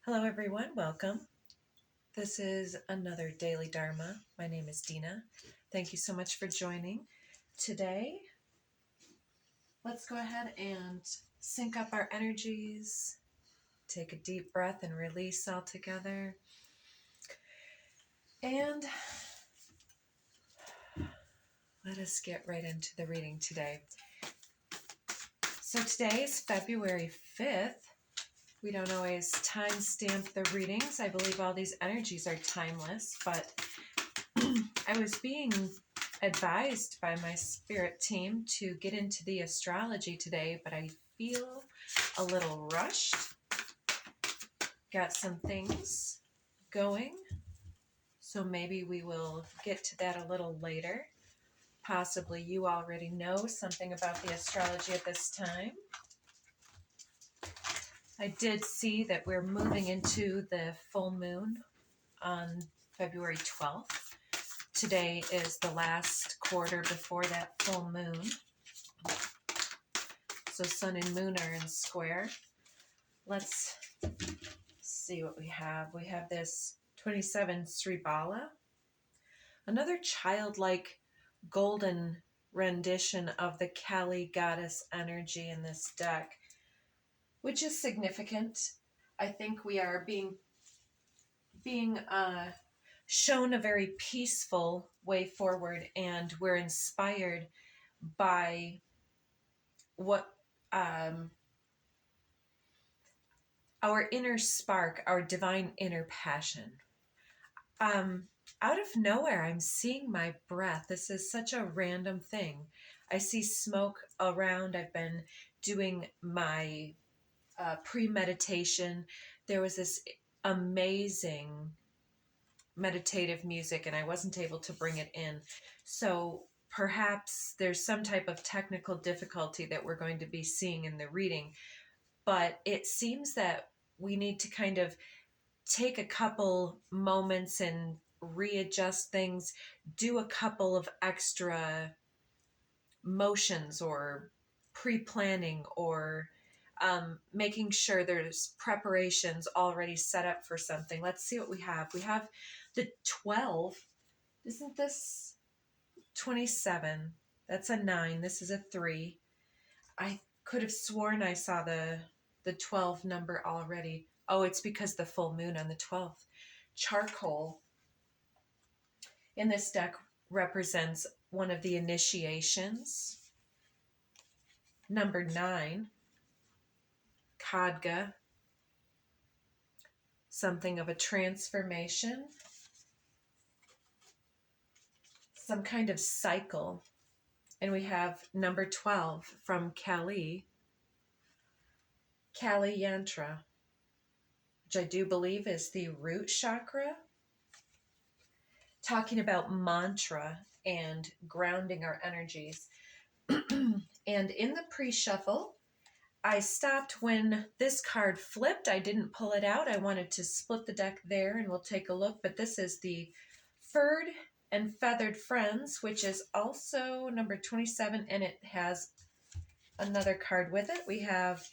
Hello everyone, welcome. This is another Daily Dharma. My name is Dina. Thank you so much for joining. Today, let's go ahead and sync up our energies, take a deep breath and release all together. And let us get right into the reading today. So today is February 5th. We don't always timestamp the readings. I believe all these energies are timeless, but I was being advised by my spirit team to get into the astrology today, but I feel a little rushed. Got some things going, so maybe we will get to that a little later. Possibly you already know something about the astrology at this time. I did see that we're moving into the full moon on February 12th. Today is the last quarter before that full moon. So sun and moon are in square. Let's see what we have. We have this 27 Sribala, another childlike golden rendition of the Kali goddess energy in this deck, which is significant. I think we are being shown a very peaceful way forward, and we're inspired by what our inner spark, our divine inner passion. Out of nowhere, I'm seeing my breath. This is such a random thing. I see smoke around. I've been doing my pre-meditation. There was this amazing meditative music, and I wasn't able to bring it in. So perhaps there's some type of technical difficulty that we're going to be seeing in the reading. But it seems that we need to kind of take a couple moments and readjust things, do a couple of extra motions or pre-planning or making sure there's preparations already set up for something. Let's see what we have. We have the 12. Isn't this 27? That's a 9. This is a 3. I could have sworn I saw the 12 number already. Oh, it's because the full moon on the 12th. Charcoal in this deck represents one of the initiations. Number 9, Khadga, something of a transformation, some kind of cycle. And we have number 12 from Kali Yantra, which I do believe is the root chakra, talking about mantra and grounding our energies. And in the pre-shuffle, I stopped when this card flipped. I didn't pull it out. I wanted to split the deck there, and we'll take a look. But this is the Furred and Feathered Friends, which is also number 27, and it has another card with it. We have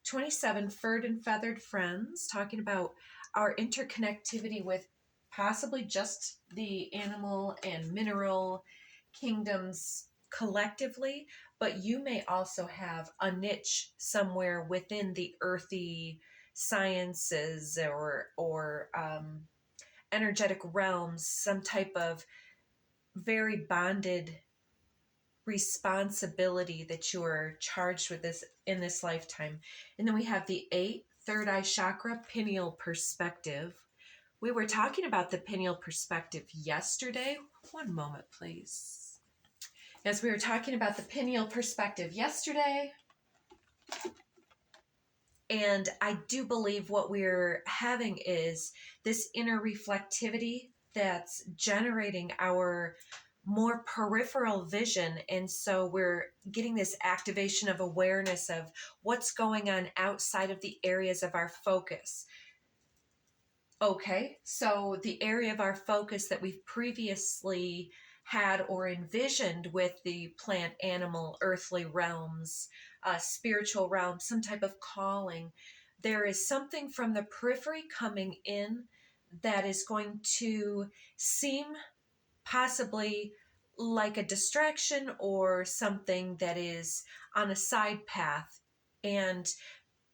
27 Furred and Feathered Friends, talking about our interconnectivity with possibly just the animal and mineral kingdoms collectively, but you may also have a niche somewhere within the earthy sciences or energetic realms, some type of very bonded responsibility that you are charged with this in this lifetime. And then we have the 8, third eye chakra, pineal perspective. We were talking about the pineal perspective yesterday. One moment, please. As we were talking about the pineal perspective yesterday, and I do believe what we're having is this inner reflectivity that's generating our more peripheral vision. And so we're getting this activation of awareness of what's going on outside of the areas of our focus. Okay, so the area of our focus that we've previously had or envisioned with the plant, animal, earthly realms, spiritual realms, some type of calling, there is something from the periphery coming in that is going to seem possibly like a distraction or something that is on a side path. And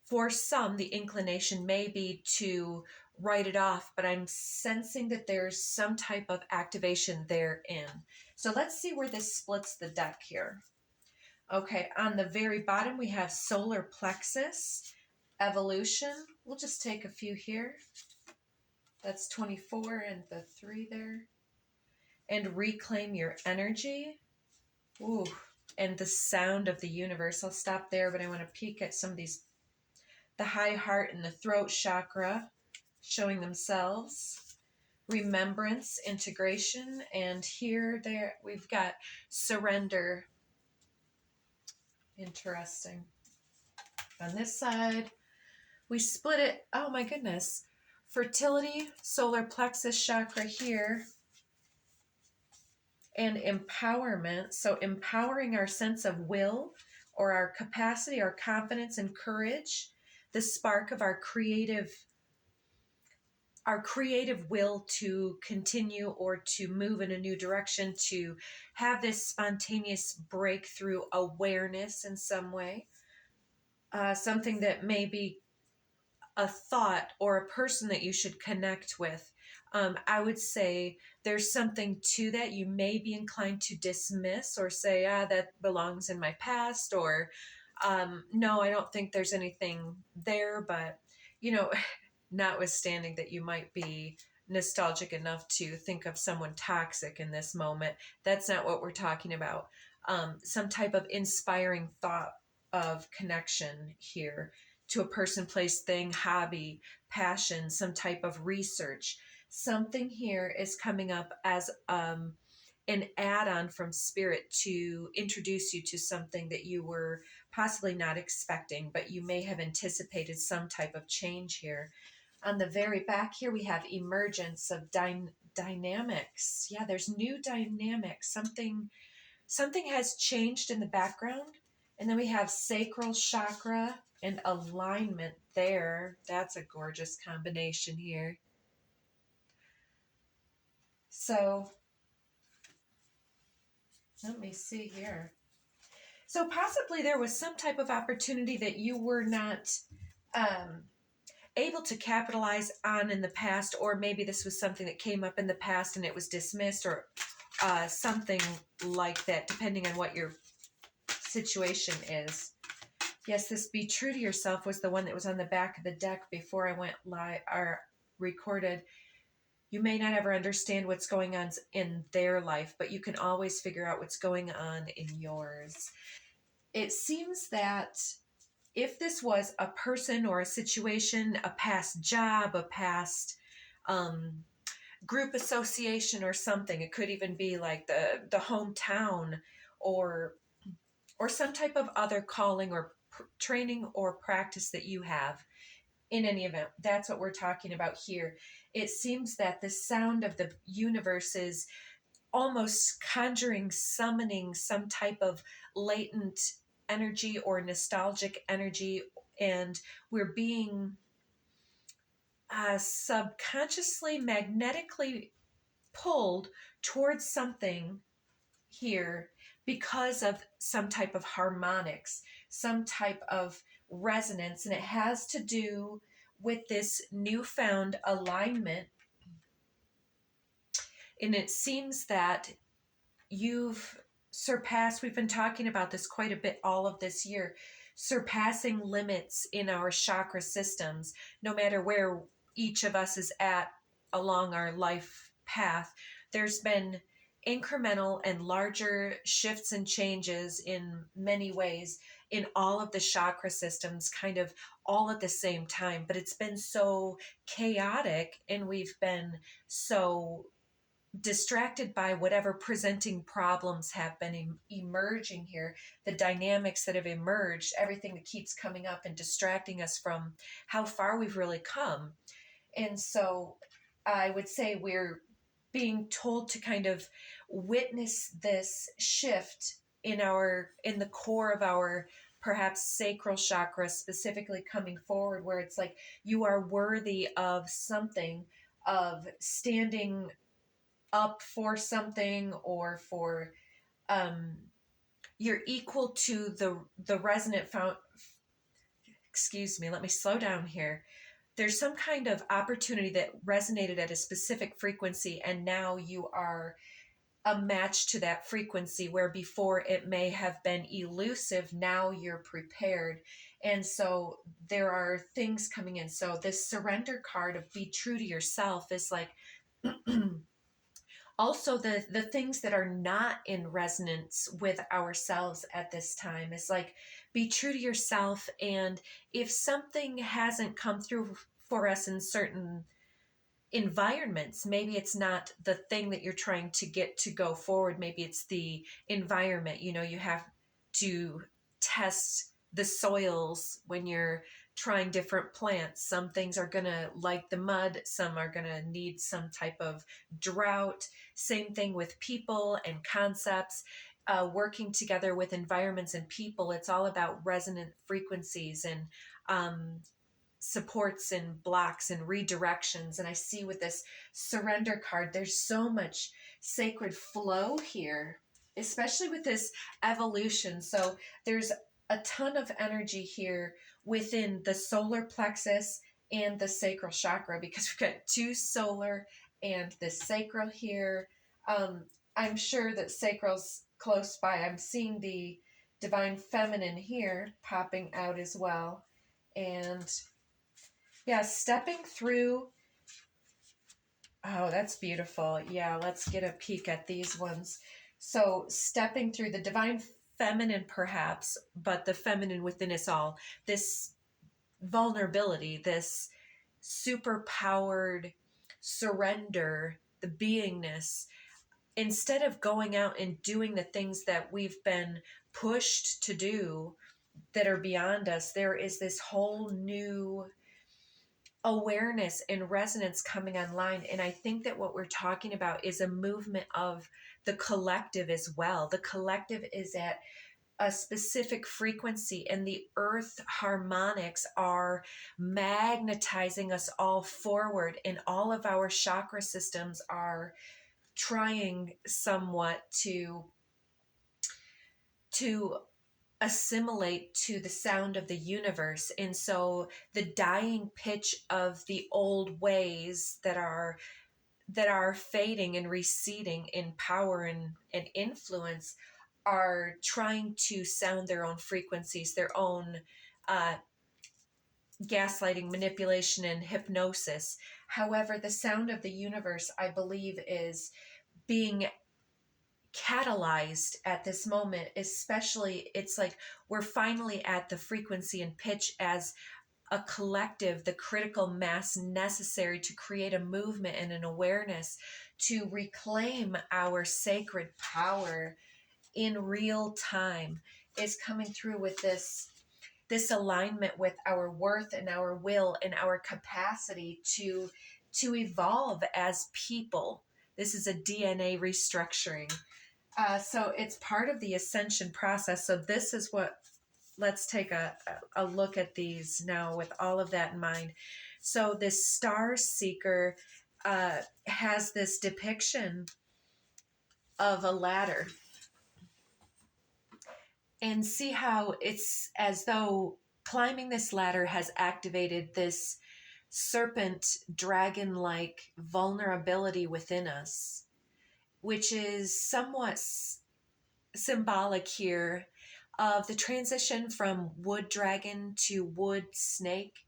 for some, the inclination may be to write it off, but I'm sensing that there's some type of activation therein. So let's see where this splits the deck here. Okay, on the very bottom, we have solar plexus, evolution. We'll just take a few here. That's 24 and the 3 there. And reclaim your energy. Ooh, and the sound of the universe. I'll stop there, but I want to peek at some of these. The high heart and the throat chakra showing themselves. Remembrance, integration, and here, there, we've got surrender. Interesting. On this side, we split it. Oh my goodness. Fertility, solar plexus chakra here, and empowerment. So empowering our sense of will or our capacity, our confidence and courage, the spark of our creative will to continue or to move in a new direction, to have this spontaneous breakthrough awareness in some way, something that may be a thought or a person that you should connect with. I would say there's something to that you may be inclined to dismiss or say, that belongs in my past, or no, I don't think there's anything there. But, notwithstanding that you might be nostalgic enough to think of someone toxic in this moment, that's not what we're talking about. Some type of inspiring thought of connection here to a person, place, thing, hobby, passion, some type of research. Something here is coming up as an add-on from spirit to introduce you to something that you were possibly not expecting, but you may have anticipated some type of change here. On the very back here, we have emergence of dynamics. Yeah, there's new dynamics. Something has changed in the background. And then we have sacral chakra and alignment there. That's a gorgeous combination here. So let me see here. So possibly there was some type of opportunity that you were not able to capitalize on in the past, or maybe this was something that came up in the past and it was dismissed, or something like that, depending on what your situation is. Yes, this be true to yourself was the one that was on the back of the deck before I went live or recorded. You may not ever understand what's going on in their life, but you can always figure out what's going on in yours. It seems that if this was a person or a situation, a past job, a past group association or something, it could even be like the hometown or some type of other calling or training or practice that you have. In any event, that's what we're talking about here. It seems that the sound of the universe is almost conjuring, summoning some type of latent energy or nostalgic energy, and we're being subconsciously, magnetically pulled towards something here because of some type of harmonics, some type of resonance, and it has to do with this newfound alignment. And it seems that you've surpassed, we've been talking about this quite a bit all of this year, surpassing limits in our chakra systems, no matter where each of us is at along our life path. There's been incremental and larger shifts and changes in many ways in all of the chakra systems, kind of all at the same time. But it's been so chaotic, and we've been so distracted by whatever presenting problems have been emerging here, the dynamics that have emerged, everything that keeps coming up and distracting us from how far we've really come. And so I would say we're being told to kind of witness this shift in the core of our perhaps sacral chakra specifically coming forward, where it's like you are worthy of something, of standing up for something, or for you're equal to the resonant excuse me, let me slow down here. There's some kind of opportunity that resonated at a specific frequency, and now you are a match to that frequency, where before it may have been elusive, now you're prepared. And so there are things coming in. So this surrender card of be true to yourself is like also the things that are not in resonance with ourselves at this time is like be true to yourself. And if something hasn't come through for us in certain environments, maybe it's not the thing that you're trying to get to go forward, maybe it's the environment. You know, you have to test the soils when you're trying different plants. Some things are going to like the mud, some are going to need some type of drought. Same thing with people and concepts. Working together with environments and people, it's all about resonant frequencies and supports and blocks and redirections. And I see with this surrender card, there's so much sacred flow here, especially with this evolution. So there's a ton of energy here within the solar plexus and the sacral chakra, because we've got two solar and the sacral here. I'm sure that sacral's close by. I'm seeing the divine feminine here popping out as well. And yeah, stepping through. Oh, that's beautiful. Yeah, let's get a peek at these ones. So stepping through the divine feminine, perhaps, but the feminine within us all. This vulnerability, this super powered surrender, the beingness. Instead of going out and doing the things that we've been pushed to do that are beyond us, there is this whole new awareness and resonance coming online. And I think that what we're talking about is a movement of the collective as well. The collective is at a specific frequency, and the earth harmonics are magnetizing us all forward, and all of our chakra systems are trying somewhat to assimilate to the sound of the universe. And so the dying pitch of the old ways that are fading and receding in power and influence are trying to sound their own frequencies, their own gaslighting, manipulation, and hypnosis. However, the sound of the universe, I believe, is being catalyzed at this moment. Especially, it's like we're finally at the frequency and pitch as a collective, the critical mass necessary to create a movement and an awareness to reclaim our sacred power in real time is coming through with this alignment with our worth and our will and our capacity to evolve as people. This is a DNA restructuring. So it's part of the ascension process. So this is what, let's take a look at these now with all of that in mind. So this star seeker has this depiction of a ladder. And see how it's as though climbing this ladder has activated this serpent dragon-like vulnerability within us, which is somewhat symbolic here of the transition from wood dragon to wood snake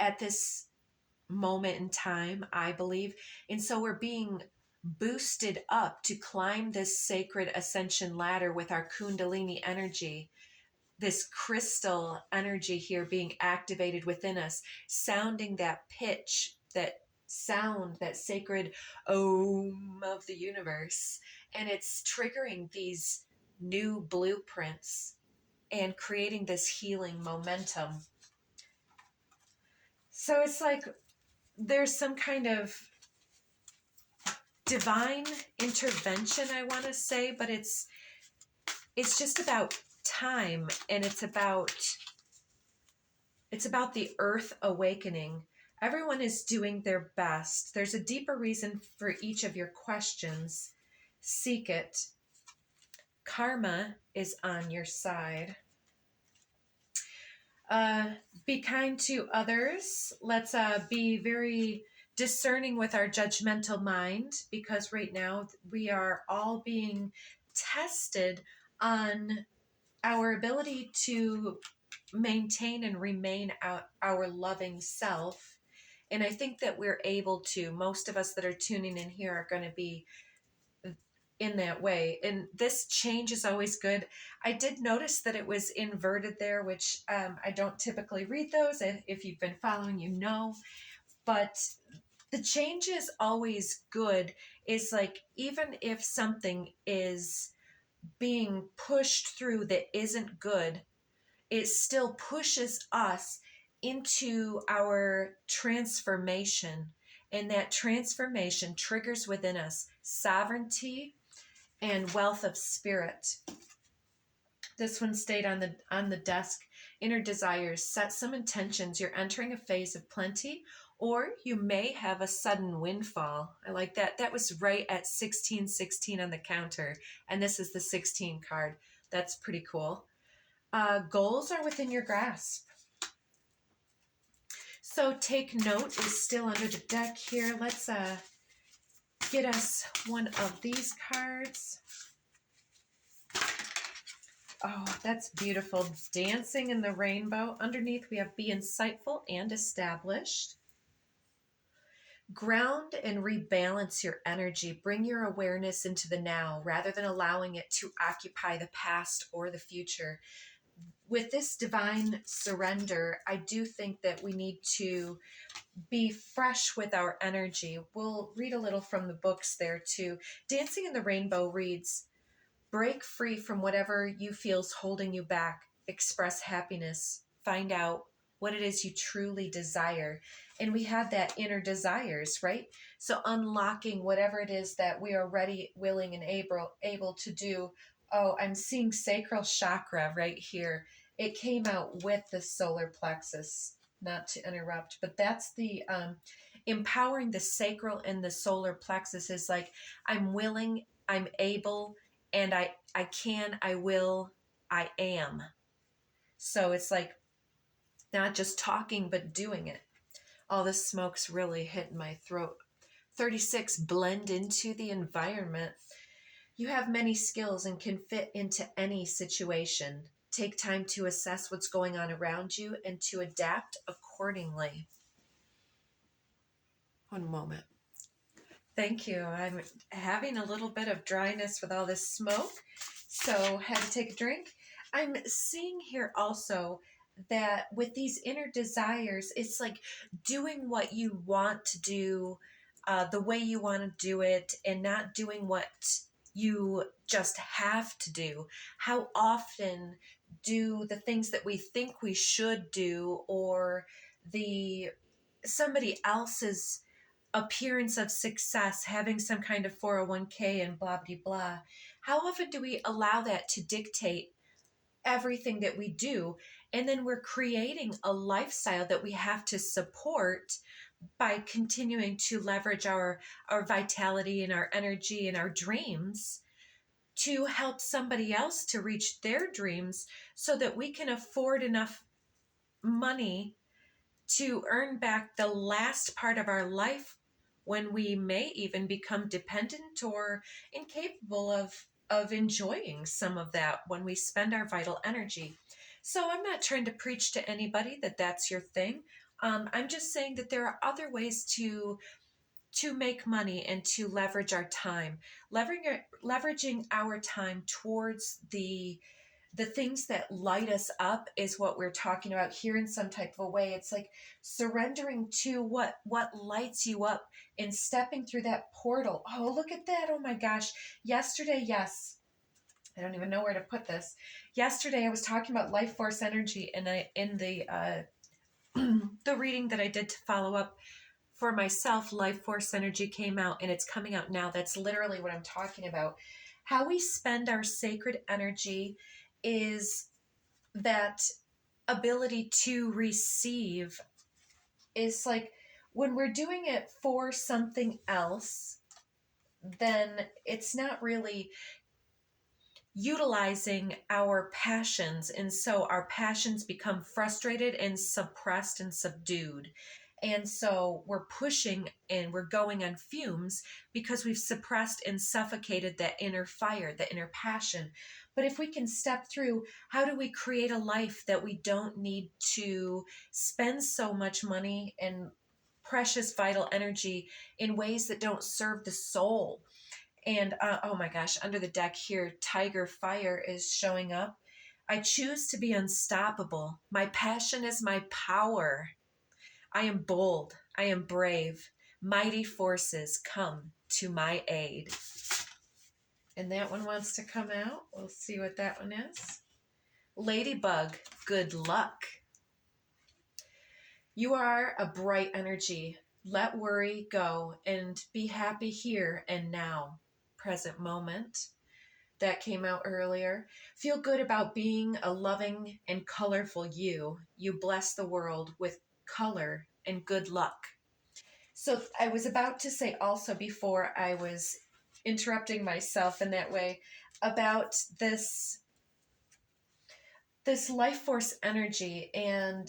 at this moment in time, I believe. And so we're being boosted up to climb this sacred ascension ladder with our kundalini energy, this crystal energy here being activated within us, sounding that pitch, that sound, that sacred om of the universe. And it's triggering these new blueprints and creating this healing momentum. So it's like there's some kind of divine intervention, I want to say, but it's just about time, and it's about the earth awakening. Everyone is doing their best. There's a deeper reason for each of your questions. Seek it. Karma is on your side. Be kind to others. Let's be very discerning with our judgmental mind, because right now we are all being tested on our ability to maintain and remain our loving self. And I think that we're able to. Most of us that are tuning in here are going to be in that way. And this change is always good. I did notice that it was inverted there, which I don't typically read those. If you've been following, you know. But the change is always good. Is like, even if something is being pushed through that isn't good, it still pushes us into our transformation. And that transformation triggers within us sovereignty and wealth of spirit. This one stayed on the desk. Inner desires. Set some intentions. You're entering a phase of plenty, or you may have a sudden windfall. I like that. That was right at 1616 on the counter, and this is the 16 card. That's pretty cool. Goals are within your grasp. So take note is still under the deck here. Let's get us one of these cards. Oh, that's beautiful. Dancing in the rainbow. Underneath we have be insightful and established. Ground and rebalance your energy. Bring your awareness into the now rather than allowing it to occupy the past or the future. With this divine surrender, I do think that we need to be fresh with our energy. We'll read a little from the books there too. Dancing in the Rainbow reads, break free from whatever you feel is holding you back. Express happiness. Find out what it is you truly desire. And we have that inner desires, right? So unlocking whatever it is that we are ready, willing, and able to do. Oh, I'm seeing sacral chakra right here. It came out with the solar plexus, not to interrupt, but that's the empowering the sacral and the solar plexus is like, I'm willing, I'm able, and I can, I will, I am. So it's like not just talking, but doing it. All this smoke's really hitting my throat. 36, blend into the environment. You have many skills and can fit into any situation. Take time to assess what's going on around you and to adapt accordingly. One moment. Thank you. I'm having a little bit of dryness with all this smoke, so had to take a drink. I'm seeing here also that with these inner desires, it's like doing what you want to do, the way you want to do it, and not doing what you just have to do. How often do the things that we think we should do, or somebody else's appearance of success, having some kind of 401k and blah blah blah, how often do we allow that to dictate everything that we do? And then we're creating a lifestyle that we have to support by continuing to leverage our vitality and our energy and our dreams to help somebody else to reach their dreams, so that we can afford enough money to earn back the last part of our life, when we may even become dependent or incapable of enjoying some of that when we spend our vital energy. So I'm not trying to preach to anybody that that's your thing. I'm just saying that there are other ways to make money and to leverage our time. Leveraging our time towards the things that light us up is what we're talking about here in some type of a way. It's like surrendering to what lights you up and stepping through that portal. Oh, look at that. Oh my gosh. Yesterday, yes. I don't even know where to put this. Yesterday I was talking about life force energy, and in the the reading that I did to follow up for myself, life force energy came out, and it's coming out now. That's literally what I'm talking about. How we spend our sacred energy is that ability to receive is like when we're doing it for something else, then it's not really utilizing our passions. And so our passions become frustrated and suppressed and subdued. And so we're pushing and we're going on fumes because we've suppressed and suffocated that inner fire, the inner passion. But if we can step through, how do we create a life that we don't need to spend so much money and precious vital energy in ways that don't serve the soul? And oh my gosh, under the deck here, Tiger Fire is showing up. I choose to be unstoppable. My passion is my power. I am bold. I am brave. Mighty forces come to my aid. And that one wants to come out. We'll see what that one is. Ladybug, good luck. You are a bright energy. Let worry go and be happy here and now. Present moment. That came out earlier. Feel good about being a loving and colorful you. You bless the world with color and good luck. So I was about to say also before I was interrupting myself in that way about this life force energy and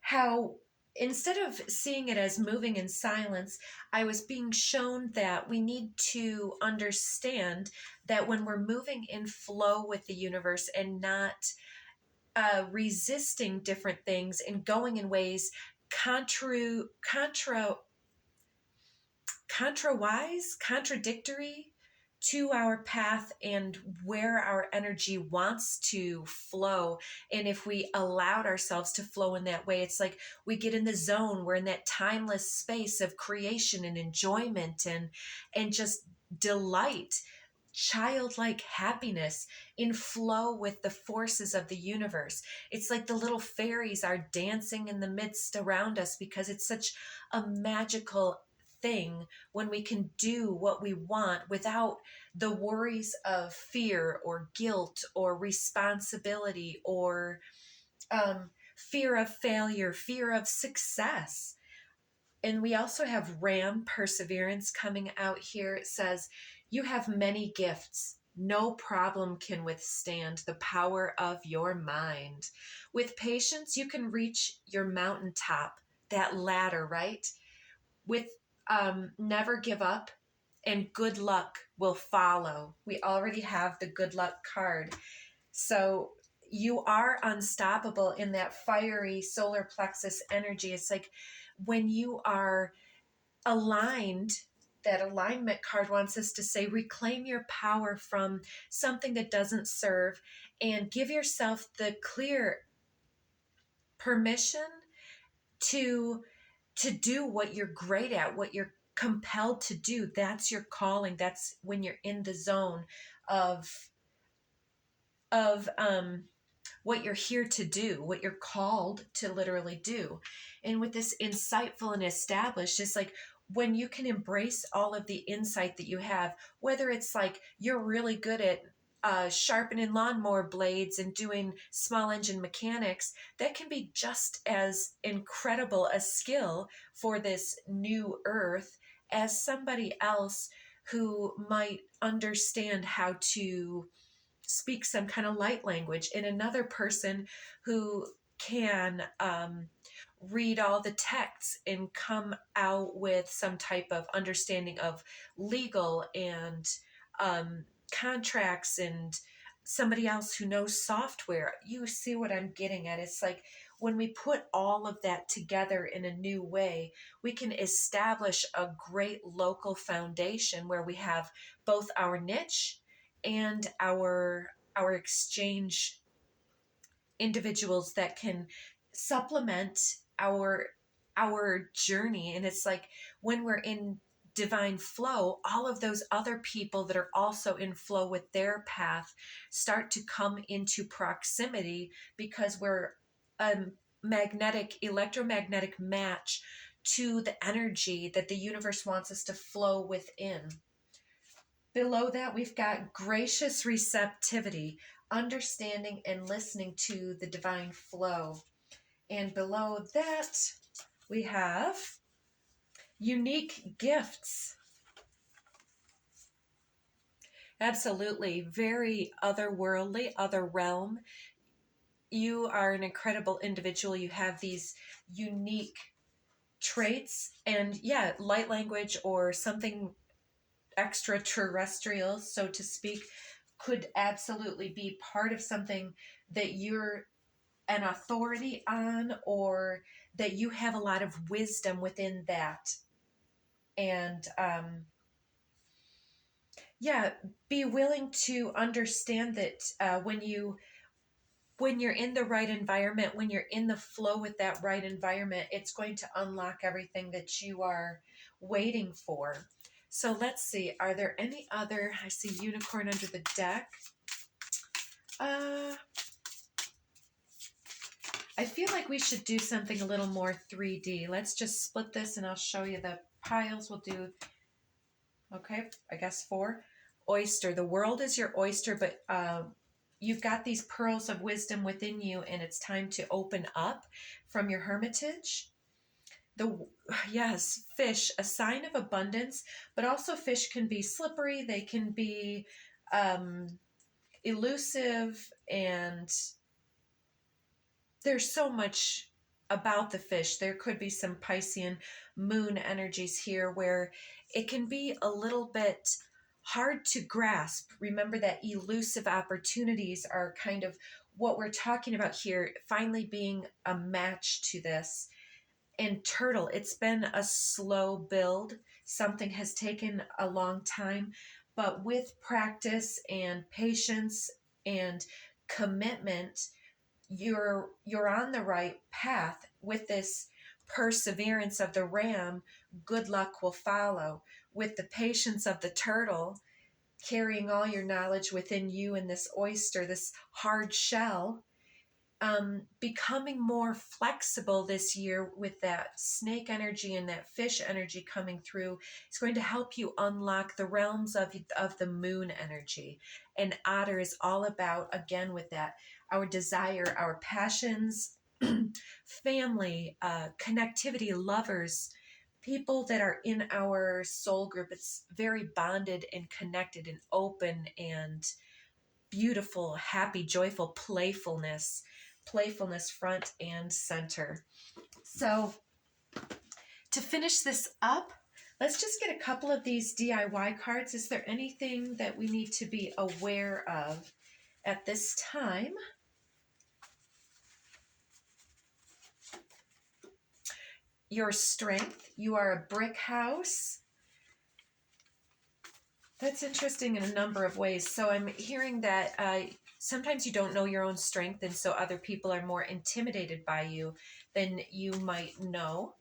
how instead of seeing it as moving in silence, I was being shown that we need to understand that when we're moving in flow with the universe and not resisting different things and going in ways contradictory to our path and where our energy wants to flow. And if we allowed ourselves to flow in that way, it's like we get in the zone. We're in that timeless space of creation and enjoyment and just delight, childlike happiness in flow with the forces of the universe. It's like the little fairies are dancing in the midst around us because it's such a magical thing when we can do what we want without the worries of fear or guilt or responsibility or fear of failure, fear of success. And we also have Ram Perseverance coming out here. It says, you have many gifts. No problem can withstand the power of your mind. With patience, you can reach your mountaintop, that ladder, right? With never give up, and good luck will follow. We already have the good luck card. So you are unstoppable in that fiery solar plexus energy. It's like when you are aligned, that alignment card wants us to say, reclaim your power from something that doesn't serve and give yourself the clear permission to do what you're great at, what you're compelled to do. That's your calling. That's when you're in the zone of what you're here to do, what you're called to literally do. And with this insightful and established, it's like when you can embrace all of the insight that you have, whether it's like you're really good at sharpening lawnmower blades and doing small engine mechanics, that can be just as incredible a skill for this new earth as somebody else who might understand how to speak some kind of light language, and another person who can read all the texts and come out with some type of understanding of legal and contracts, and somebody else who knows software. You see what I'm getting at? It's like when we put all of that together in a new way, we can establish a great local foundation where we have both our niche and our exchange individuals that can supplement our journey. And it's like when we're in divine flow, all of those other people that are also in flow with their path start to come into proximity because we're a electromagnetic match to the energy that the universe wants us to flow within. Below that, we've got gracious receptivity, understanding and listening to the divine flow. And below that, we have unique gifts. Absolutely. Very otherworldly, other realm. You are an incredible individual. You have these unique traits, and yeah, light language or something extraterrestrial, so to speak, could absolutely be part of something that you're an authority on, or that you have a lot of wisdom within that. And yeah, be willing to understand that when you're in the right environment, when you're in the flow with that right environment, it's going to unlock everything that you are waiting for. So let's see, are there any other, I see unicorn under the deck. I feel like we should do something a little more 3D. Let's just split this and I'll show you the piles. We'll do, okay, I guess 4. Oyster. The world is your oyster, but you've got these pearls of wisdom within you, and it's time to open up from your hermitage. Yes, fish, a sign of abundance, but also fish can be slippery. They can be elusive, and there's so much about the fish. There could be some Piscean moon energies here where it can be a little bit hard to grasp. Remember that elusive opportunities are kind of what we're talking about here, finally being a match to this. And turtle, it's been a slow build. Something has taken a long time, but with practice and patience and commitment, you're on the right path. With this perseverance of the ram, good luck will follow. With the patience of the turtle, carrying all your knowledge within you in this oyster, this hard shell, becoming more flexible this year with that snake energy and that fish energy coming through is going to help you unlock the realms of the moon energy. And otter is all about, again, with that, our desire, our passions, family, connectivity, lovers, people that are in our soul group. It's very bonded and connected and open and beautiful, happy, joyful playfulness front and center. So to finish this up, let's just get a couple of these DIY cards. Is there anything that we need to be aware of at this time? Your strength. You are a brick house. That's interesting in a number of ways. So I'm hearing that sometimes you don't know your own strength, and so other people are more intimidated by you than you might know.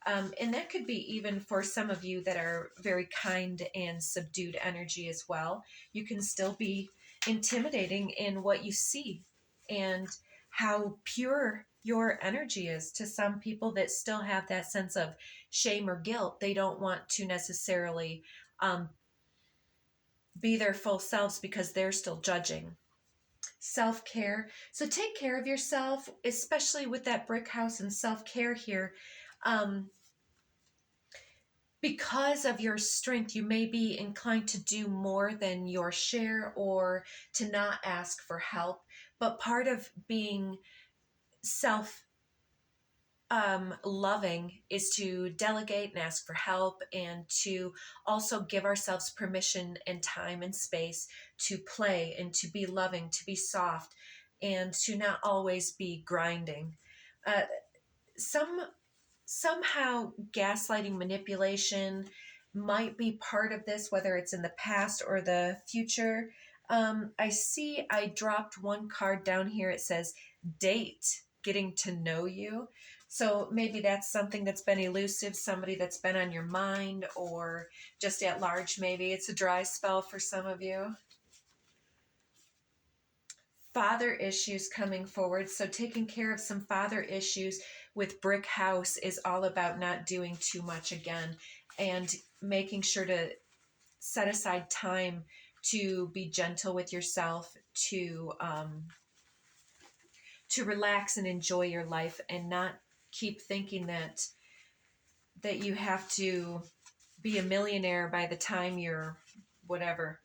And that could be even for some of you that are very kind and subdued energy as well. You can still be intimidating in what you see and how pure your energy is. To some people that still have that sense of shame or guilt, they don't want to necessarily be their full selves because they're still judging. Self-care. So take care of yourself, especially with that brick house and self-care here. Because of your strength, you may be inclined to do more than your share or to not ask for help. But part of being loving is to delegate and ask for help, and to also give ourselves permission and time and space to play and to be loving, to be soft, and to not always be grinding. Somehow gaslighting, manipulation might be part of this, whether it's in the past or the future. I dropped one card down here. It says date, getting to know you. So maybe that's something that's been elusive, somebody that's been on your mind, or just at large. Maybe it's a dry spell for some of you. Father issues coming forward. So taking care of some father issues with brick house is all about not doing too much again, and making sure to set aside time to be gentle with yourself, to relax and enjoy your life, and not keep thinking that you have to be a millionaire by the time you're whatever.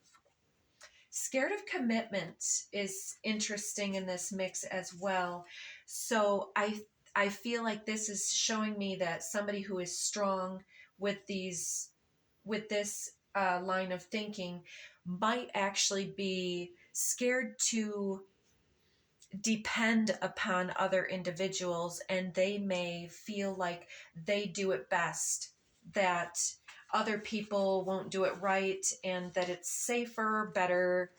Scared of commitment is interesting in this mix as well. So I feel like this is showing me that somebody who is strong with this line of thinking might actually be scared to depend upon other individuals, and they may feel like they do it best, that other people won't do it right, and that it's safer, better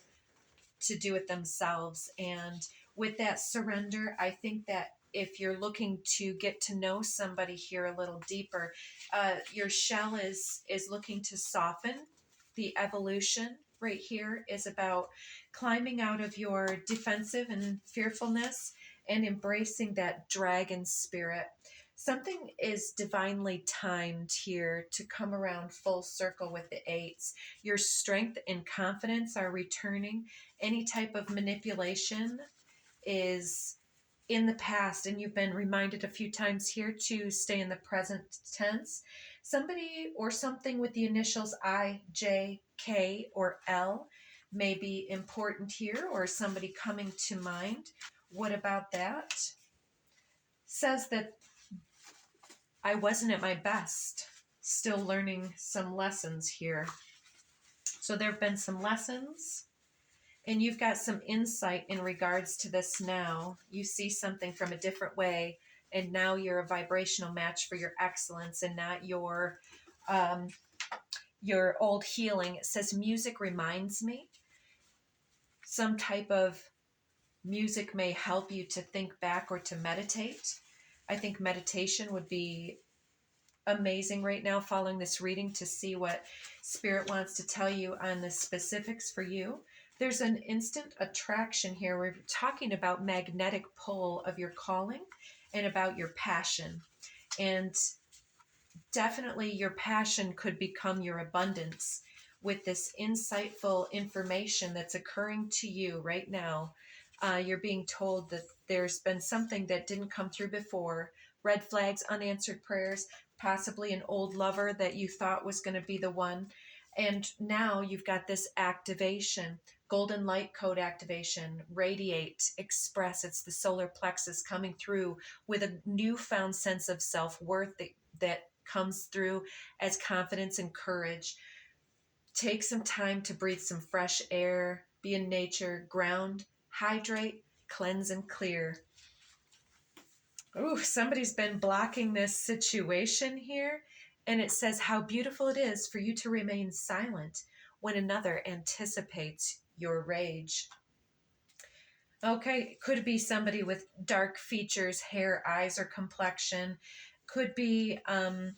to do it themselves. And with that surrender, I think that if you're looking to get to know somebody here a little deeper, your shell is looking to soften. The evolution right here is about climbing out of your defensive and fearfulness and embracing that dragon spirit. Something is divinely timed here to come around full circle with the eights. Your strength and confidence are returning. Any type of manipulation is in the past, and you've been reminded a few times here to stay in the present tense. Somebody or something with the initials I, J, K, or L may be important here, or somebody coming to mind. What about that? Says that I wasn't at my best, still learning some lessons here. So there have been some lessons, and you've got some insight in regards to this now. You see something from a different way, and now you're a vibrational match for your excellence and not your old healing. It says music reminds me. Some type of music may help you to think back or to meditate. I think meditation would be amazing right now following this reading to see what Spirit wants to tell you on the specifics for you. There's an instant attraction here. We're talking about magnetic pull of your calling and about your passion. And definitely your passion could become your abundance with this insightful information that's occurring to you right now. You're being told that there's been something that didn't come through before. Red flags, unanswered prayers, possibly an old lover that you thought was going to be the one. And now you've got this activation, golden light code activation, radiate, express. It's the solar plexus coming through with a newfound sense of self-worth that comes through as confidence and courage. Take some time to breathe some fresh air, be in nature, ground, hydrate, cleanse, and clear. Ooh, somebody's been blocking this situation here. And it says how beautiful it is for you to remain silent when another anticipates your rage. Okay, could be somebody with dark features, hair, eyes, or complexion. Could be that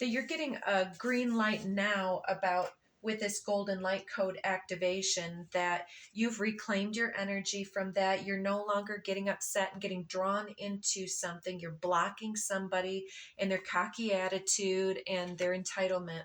you're getting a green light now about with this golden light code activation, that you've reclaimed your energy from that. You're no longer getting upset and getting drawn into something. You're blocking somebody and their cocky attitude and their entitlement.